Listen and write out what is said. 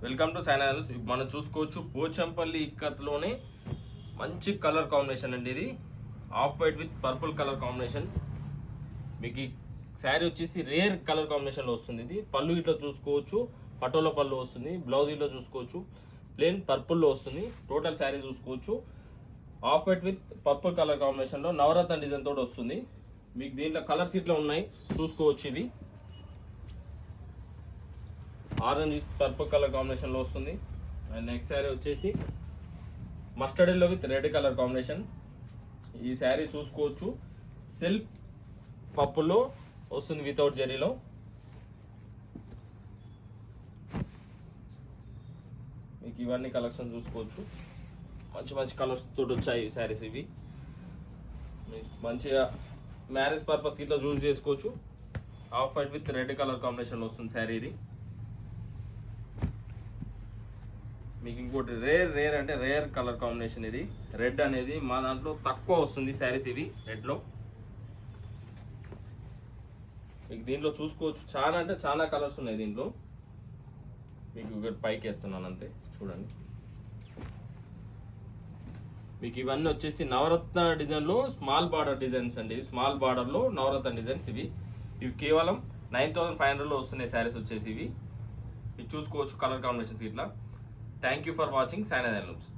Welcome to సైనాస్. మనం చూసుకోవచ్చు పోచంపల్లి ఇక్కత్లోనే మంచి కలర్ కాంబినేషన్ అండి. ఇది off white with purple colour combination. మీకు ఈ శారీ వచ్చేసి రేర్ కలర్ కాంబినేషన్లో వస్తుంది. ఇది పళ్ళు ఇట్లా చూసుకోవచ్చు, పటోలా పళ్ళు వస్తుంది. బ్లౌజ్ ఇట్లా చూసుకోవచ్చు, ప్లెయిన్ పర్పుల్లో వస్తుంది. టోటల్ శారీ చూసుకోవచ్చు off white with purple colour కాంబినేషన్లో నవరత్న డిజైన్ తోటి వస్తుంది. మీకు దీంట్లో కలర్స్ ఇట్లా ఉన్నాయి చూసుకోవచ్చు. ఇవి ఆరెంజ్ పర్పుల్ కలర్ కాంబినేషన్లో వస్తుంది. అండ్ నెక్స్ట్ శారీ వచ్చేసి mustard yellow with red colour combination. ఈ శారీ చూసుకోవచ్చు సిల్క్ పప్పులో వస్తుంది వితౌట్ జెరీలో. మీకు ఇవన్నీ కలెక్షన్ చూసుకోవచ్చు. మంచి మంచి కలర్స్ తోటి వచ్చాయి ఈ శారీస్. ఇవి మంచిగా మ్యారేజ్ పర్పస్కి ఇట్లా చూస్ చేసుకోవచ్చు. Off white with red colour కాంబినేషన్లో వస్తుంది శారీ. ఇది మీకు ఇంకోటి రేర్ అంటే రేర్ కలర్ కాంబినేషన్. ఇది రెడ్ అనేది మా దాంట్లో తక్కువ వస్తుంది శారీస్. ఇవి రెడ్లో మీకు దీంట్లో చూసుకోవచ్చు చాలా అంటే చాలా కలర్స్ ఉన్నాయి దీంట్లో. మీకు ఇక్కడ పైకి వేస్తున్నాను అంతే చూడండి. మీకు ఇవన్నీ వచ్చేసి నవరత్న డిజైన్లో స్మాల్ బార్డర్ డిజైన్స్ అండి. ఇవి స్మాల్ బార్డర్లో నవరత్న డిజైన్స్. ఇవి కేవలం 9500లో వస్తున్నాయి శారీస్ వచ్చేసి. ఇవి చూసుకోవచ్చు కలర్ కాంబినేషన్స్ ఇట్లా. Thank you for watching Saina's handlooms.